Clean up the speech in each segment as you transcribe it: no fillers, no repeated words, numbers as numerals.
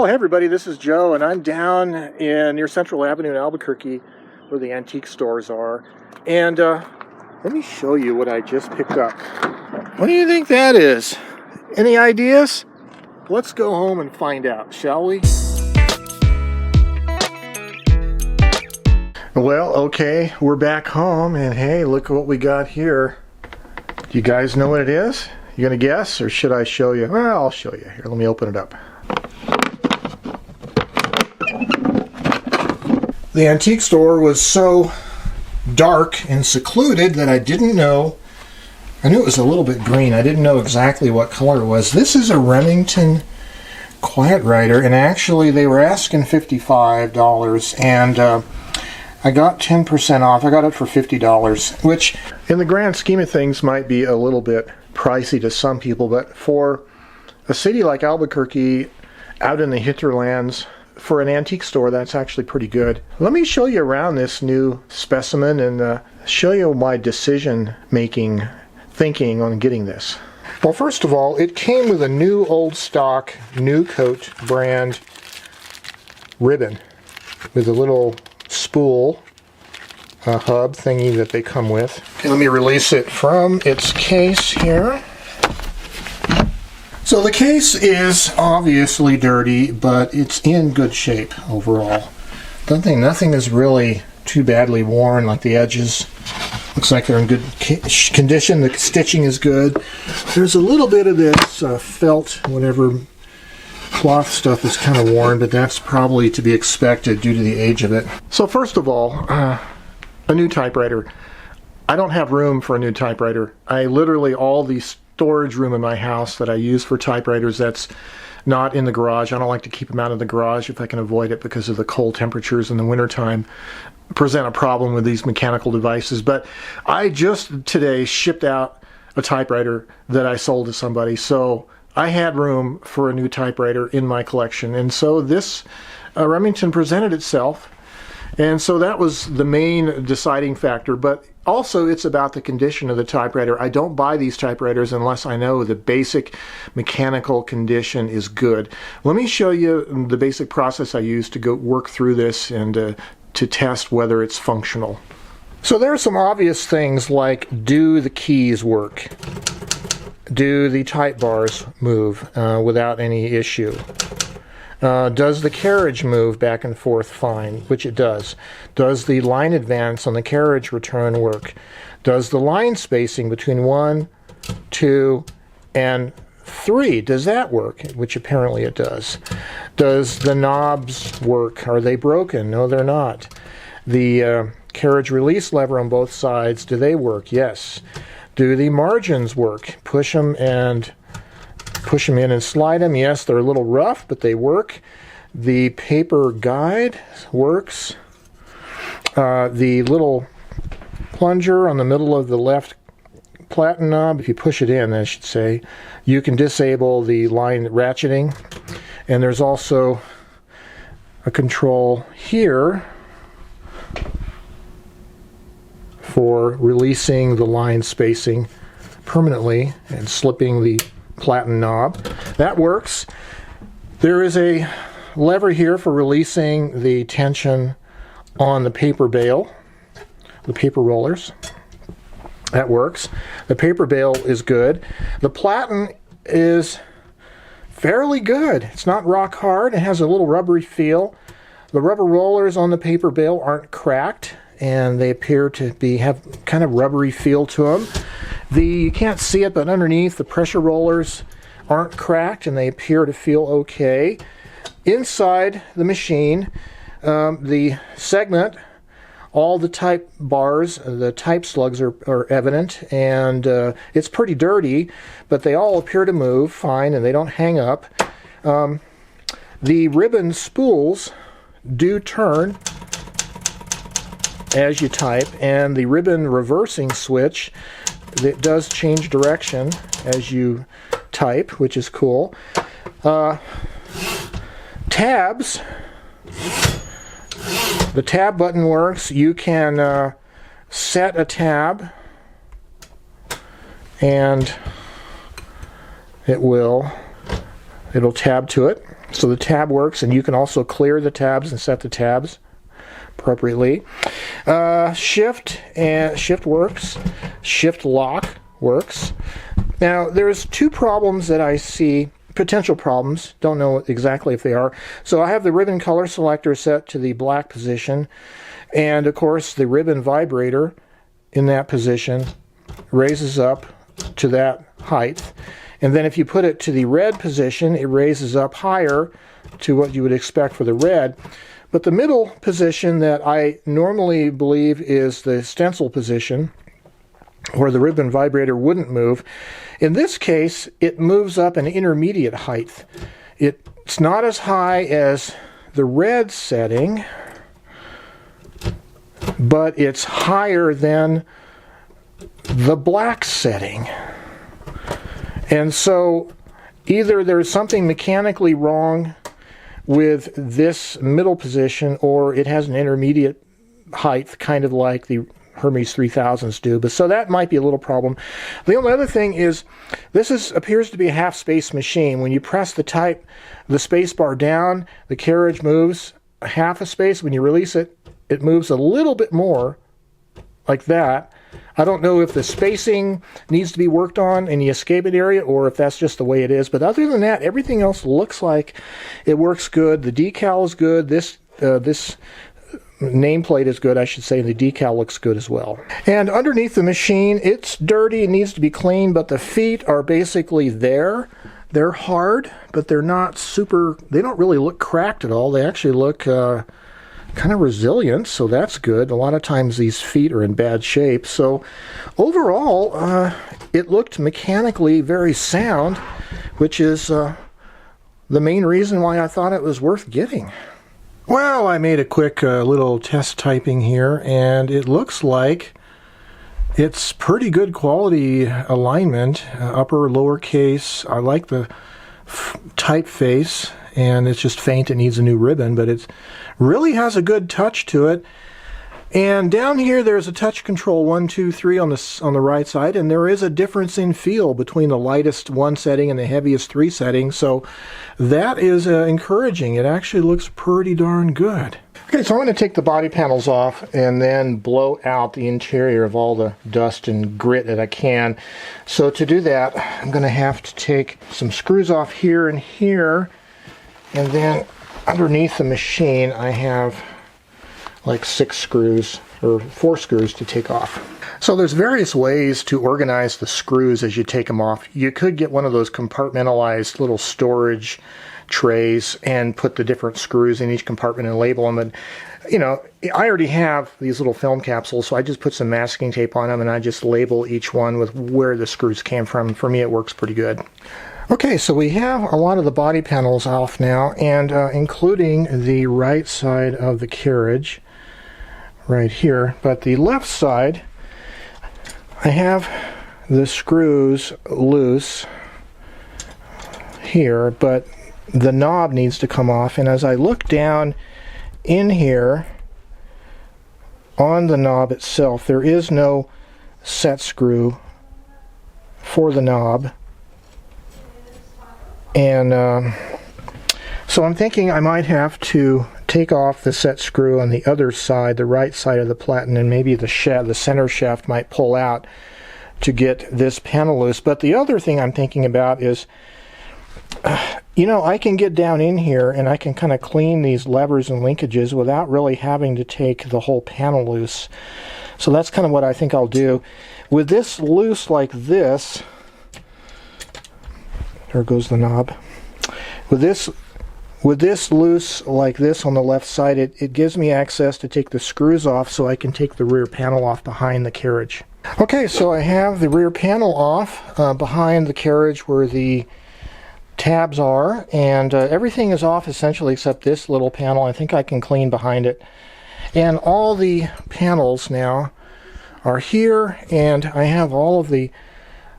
Well, hey everybody, this is Joe, and I'm down near Central Avenue in Albuquerque, where the antique stores are. And let me show you what I just picked up. What do you think that is? Any ideas? Let's go home and find out, shall we? Well, okay, we're back home, and hey, look what we got here. Do you guys know what it is? You gonna guess, or should I show you? Well, I'll show you. Here, let me open it up. The antique store was so dark and secluded that I didn't know. I knew it was a little bit green. I didn't know exactly what color it was. This is a Remington Quiet-Riter, and actually they were asking $55, and I got 10% off. I got it for $50, which in the grand scheme of things might be a little bit pricey to some people, but for a city like Albuquerque, out in the hinterlands, for an antique store, that's actually pretty good. Let me show you around this new specimen and show you my decision-making thinking on getting this. Well, first of all, it came with a new old stock, New Coat brand ribbon with a little spool hub thingy that they come with. Okay, let me release it from its case here. So the case is obviously dirty, but it's in good shape overall. Nothing is really too badly worn, like the edges. Looks like they're in good condition. The stitching is good. There's a little bit of this felt, whatever, cloth stuff is kind of worn, but that's probably to be expected due to the age of it. So first of all, a new typewriter. I don't have room for a new typewriter. I literally, all these storage room in my house that I use for typewriters, that's not in the garage. I don't like to keep them out of the garage if I can avoid it, because of the cold temperatures in the wintertime present a problem with these mechanical devices. But I just today shipped out a typewriter that I sold to somebody, so I had room for a new typewriter in my collection, and so this Remington presented itself, and so that was the main deciding factor. But also, it's about the condition of the typewriter. I don't buy these typewriters unless I know the basic mechanical condition is good. Let me show you the basic process I use to go work through this and to test whether it's functional. So there are some obvious things like, do the keys work? Do the type bars move without any issue? Does the carriage move back and forth fine? Which it does. Does the line advance on the carriage return work? Does the line spacing between 1, 2, and 3, does that work? Which apparently it does. Does the knobs work? Are they broken? No, they're not. The carriage release lever on both sides, do they work? Yes. Do the margins work? Push them in and slide them. Yes, they're a little rough, but they work. The paper guide works. The little plunger on the middle of the left platen knob, if you push it in, I should say, you can disable the line ratcheting. And there's also a control here for releasing the line spacing permanently and slipping the platen knob. That works. There is a lever here for releasing the tension on the paper bail, the paper rollers. That works. The paper bail is good. The platen is fairly good. It's not rock hard. It has a little rubbery feel. The rubber rollers on the paper bail aren't cracked, and they appear to have kind of rubbery feel to them. You can't see it, but underneath, the pressure rollers aren't cracked, and they appear to feel okay. Inside the machine, the segment, all the type bars, the type slugs are evident, and it's pretty dirty, but they all appear to move fine, and they don't hang up. The ribbon spools do turn as you type, and the ribbon reversing switch, it does change direction as you type, which is cool. Tabs, the tab button works. You can set a tab, and it will it'll tab to it. So the tab works, and you can also clear the tabs and set the tabs appropriately. Shift works. Shift lock works. Now there's two problems that I see, potential problems, don't know exactly if they are. So I have the ribbon color selector set to the black position, and of course the ribbon vibrator in that position raises up to that height. And then if you put it to the red position, it raises up higher to what you would expect for the red. But the middle position that I normally believe is the stencil position, where the ribbon vibrator wouldn't move, in this case it moves up an intermediate height. It's not as high as the red setting, but it's higher than the black setting. And so either there's something mechanically wrong with this middle position, or it has an intermediate height, kind of like the Hermes 3000s do. But so that might be a little problem. The only other thing is, appears to be a half space machine. When you press the space bar down, the carriage moves half a space. When you release it, it moves a little bit more, like that. I don't know if the spacing needs to be worked on in the escapement area, or if that's just the way it is. But other than that, everything else looks like it works good. The decal is good. This nameplate is good, I should say. The decal looks good as well. And underneath the machine, it's dirty. It needs to be cleaned, but the feet are basically there. They're hard, but they're not super. They don't really look cracked at all. They actually look kind of resilient, so that's good. A lot of times these feet are in bad shape. So overall, it looked mechanically very sound, which is the main reason why I thought it was worth getting. Well, I made a quick little test typing here, and it looks like it's pretty good quality alignment, upper, lowercase. I like the typeface, and it's just faint. It needs a new ribbon, but it really has a good touch to it. And down here there's a touch control 1, 2, 3 on the right side, and there is a difference in feel between the lightest 1 setting and the heaviest 3 setting, so that is encouraging. It actually looks pretty darn good. Okay, so I'm going to take the body panels off and then blow out the interior of all the dust and grit that I can. So to do that, I'm going to have to take some screws off here and here, and then underneath the machine I have like 6 screws or 4 screws to take off. So there's various ways to organize the screws as you take them off. You could get one of those compartmentalized little storage trays and put the different screws in each compartment and label them. And you know, I already have these little film capsules, so I just put some masking tape on them and I just label each one with where the screws came from. For me, it works pretty good. Okay, so we have a lot of the body panels off now, and including the right side of the carriage right here. But the left side, I have the screws loose here, but the knob needs to come off. And as I look down in here on the knob itself, there is no set screw for the knob. And so I'm thinking I might have to take off the set screw on the other side, the right side of the platen, and maybe the center shaft might pull out to get this panel loose. But the other thing I'm thinking about is, you know, I can get down in here and I can kind of clean these levers and linkages without really having to take the whole panel loose. So that's kind of what I think I'll do. With this loose like this, there goes the knob. With this loose like this on the left side, it gives me access to take the screws off so I can take the rear panel off behind the carriage. Okay, so I have the rear panel off behind the carriage where the tabs are, and everything is off essentially except this little panel. I think I can clean behind it. And all the panels now are here, and I have all of the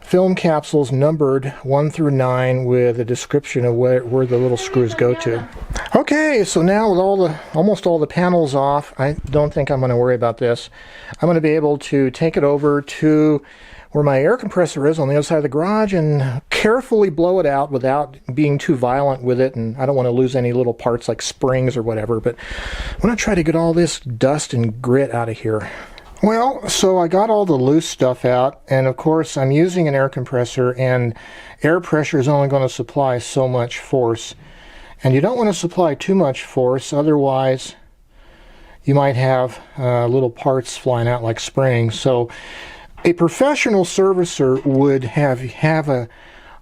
film capsules numbered 1 through 9 with a description of where the little screws go to. Okay, so now with almost all the panels off, I don't think I'm going to worry about this. I'm going to be able to take it over to where my air compressor is on the other side of the garage and carefully blow it out without being too violent with it. And I don't want to lose any little parts like springs or whatever, but I'm going to try to get all this dust and grit out of here. Well, so I got all the loose stuff out, and of course I'm using an air compressor, and air pressure is only going to supply so much force. And you don't want to supply too much force, otherwise you might have little parts flying out like springs. So a professional servicer would have a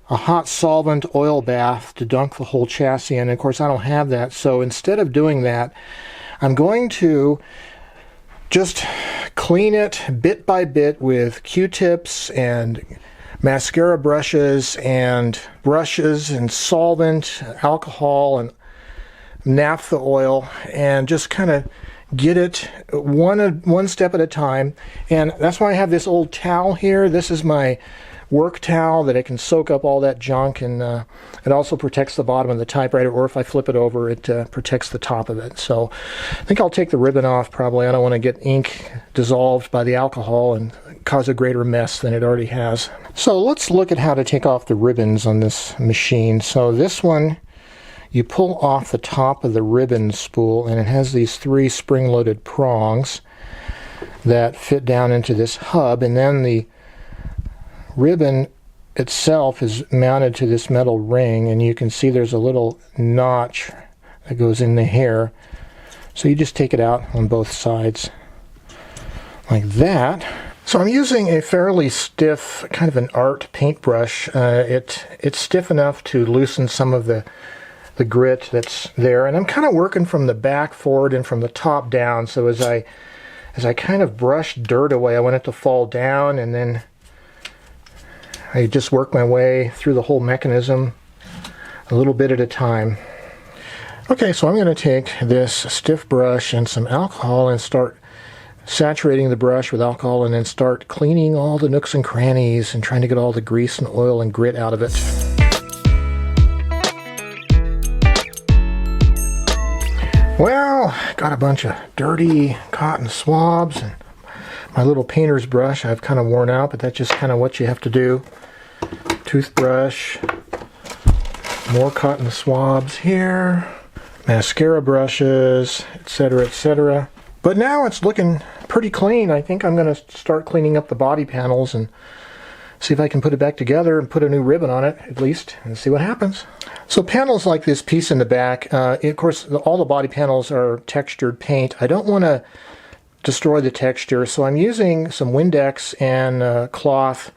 hot solvent oil bath to dunk the whole chassis in. And of course I don't have that, so instead of doing that, I'm going to just clean it bit by bit with Q-tips and mascara brushes and solvent, alcohol, and naphtha oil, and just kind of get it one step at a time. And that's why I have this old towel here. This is my work towel that it can soak up all that junk, and it also protects the bottom of the typewriter, or if I flip it over, it protects the top of it. So I think I'll take the ribbon off probably. I don't want to get ink dissolved by the alcohol and cause a greater mess than it already has. So let's look at how to take off the ribbons on this machine. So this one, you pull off the top of the ribbon spool, and it has these 3 spring-loaded prongs that fit down into this hub, and then the ribbon itself is mounted to this metal ring, and you can see there's a little notch that goes in the hair. So you just take it out on both sides like that. So I'm using a fairly stiff, kind of an art paintbrush. It's stiff enough to loosen some of the grit that's there, and I'm kind of working from the back forward and from the top down. So as I kind of brush dirt away, I want it to fall down, and then I just work my way through the whole mechanism a little bit at a time. Okay, so I'm going to take this stiff brush and some alcohol and start saturating the brush with alcohol, and then start cleaning all the nooks and crannies and trying to get all the grease and oil and grit out of it. Well, got a bunch of dirty cotton swabs, and my little painter's brush I've kind of worn out, but that's just kind of what you have to do. Toothbrush, more cotton swabs here, mascara brushes, etc., etc. But now it's looking pretty clean. I think I'm going to start cleaning up the body panels and see if I can put it back together and put a new ribbon on it, at least, and see what happens. So panels like this piece in the back, of course, all the body panels are textured paint. I don't want to destroy the texture, so I'm using some Windex and cloth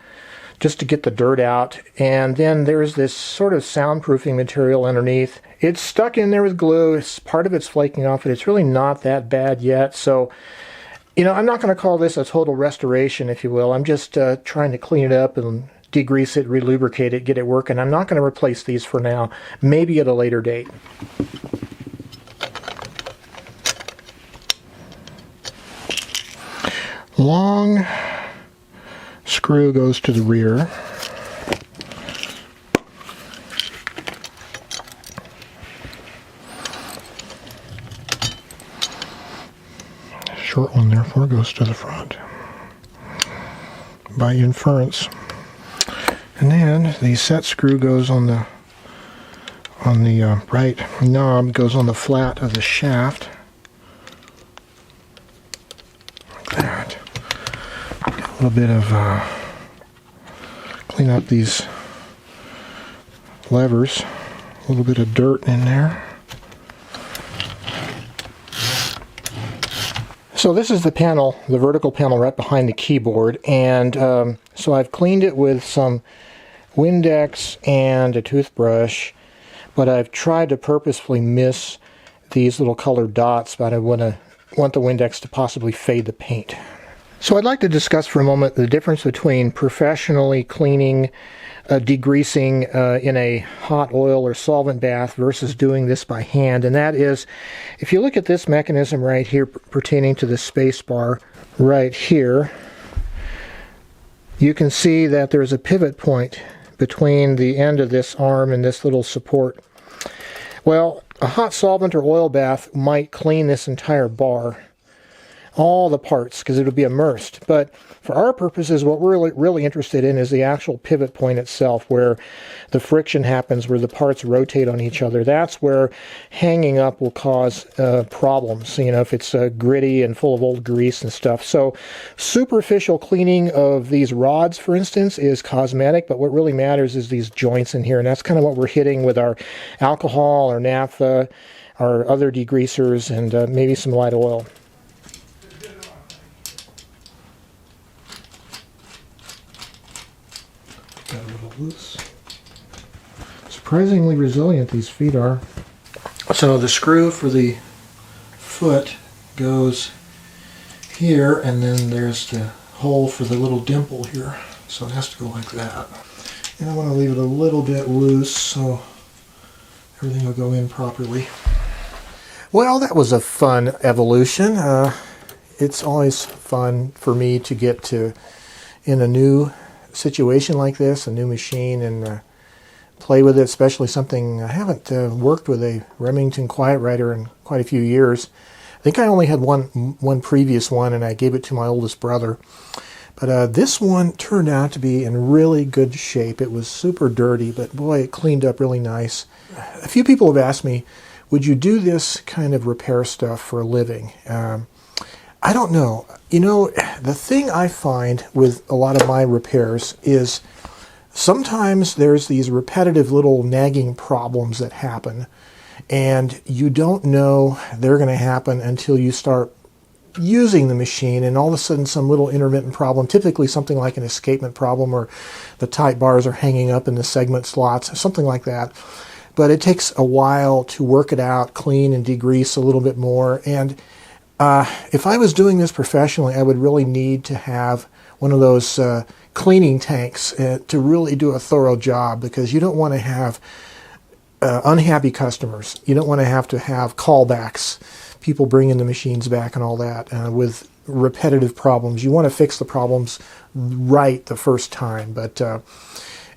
just to get the dirt out. And then there's this sort of soundproofing material underneath. It's stuck in there with glue. Part of it's flaking off, but it's really not that bad yet. So, you know, I'm not going to call this a total restoration, if you will. I'm just trying to clean it up and degrease it, relubricate it, get it working. I'm not going to replace these for now, maybe at a later date. Long screw goes to the rear. Short one therefore goes to the front by inference. And then the set screw goes on the right knob, goes on the flat of the shaft. Like that. A little bit of clean up these levers. A little bit of dirt in there. So this is the panel, the vertical panel right behind the keyboard, and so I've cleaned it with some Windex and a toothbrush, but I've tried to purposefully miss these little colored dots, but I want the Windex to possibly fade the paint. So I'd like to discuss for a moment the difference between professionally cleaning, degreasing in a hot oil or solvent bath versus doing this by hand. And that is, if you look at this mechanism right here pertaining to the space bar right here, you can see that there's a pivot point between the end of this arm and this little support. Well, a hot solvent or oil bath might clean this entire bar. all the parts because it would be immersed. But for our purposes, what we're really interested in is the actual pivot point itself, where the friction happens, where the parts rotate on each other. That's where hanging up will cause problems, you know, if it's gritty and full of old grease and stuff. So superficial cleaning of these rods, for instance, is cosmetic, but what really matters is these joints in here, and that's kind of what we're hitting with our alcohol, our naphtha, our other degreasers, and maybe some light oil. Got a little loose. Surprisingly resilient these feet are. So the screw for the foot goes here, and then there's the hole for the little dimple here. So it has to go like that. And I want to leave it a little bit loose so everything will go in properly. Well, that was a fun evolution. It's always fun for me to get to in a new situation like this, a new machine, and play with it, especially something I haven't worked with a Remington Quiet-Riter in quite a few years. I think I only had one previous one, and I gave it to my oldest brother. But this one turned out to be in really good shape. It was super dirty, but boy, it cleaned up really nice. A few people have asked me, would you do this kind of repair stuff for a living? I don't know. You know, the thing I find with a lot of my repairs is sometimes there's these repetitive little nagging problems that happen, and you don't know they're going to happen until you start using the machine, and all of a sudden some little intermittent problem, typically something like an escapement problem, or the tight bars are hanging up in the segment slots, something like that. But it takes a while to work it out, clean and degrease a little bit more. And if I was doing this professionally, I would really need to have one of those cleaning tanks to really do a thorough job, because you don't want to have unhappy customers. You don't want to have callbacks, people bringing the machines back and all that with repetitive problems. You want to fix the problems right the first time. But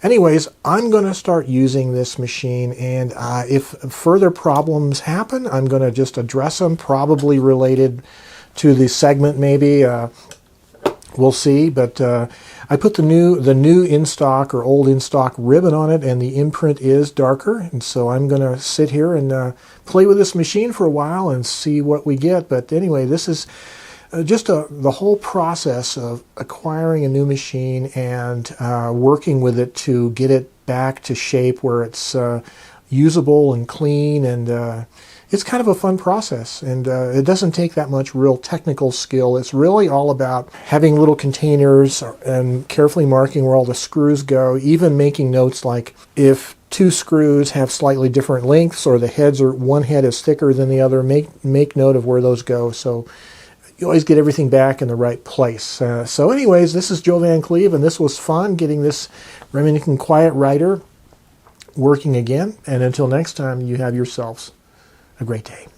anyways, I'm going to start using this machine, and if further problems happen, I'm going to just address them, probably related to the segment maybe. We'll see, but I put the new in stock or old in stock ribbon on it, and the imprint is darker, and so I'm going to sit here and play with this machine for a while and see what we get. But anyway, this is just the whole process of acquiring a new machine and working with it to get it back to shape where it's usable and clean, and it's kind of a fun process, and it doesn't take that much real technical skill. It's really all about having little containers and carefully marking where all the screws go, even making notes like if two screws have slightly different lengths, or one head is thicker than the other, make note of where those go, so you always get everything back in the right place. So anyways, this is Joe Van Cleve, and this was fun getting this Remington Quiet-Riter working again. And until next time, you have yourselves a great day.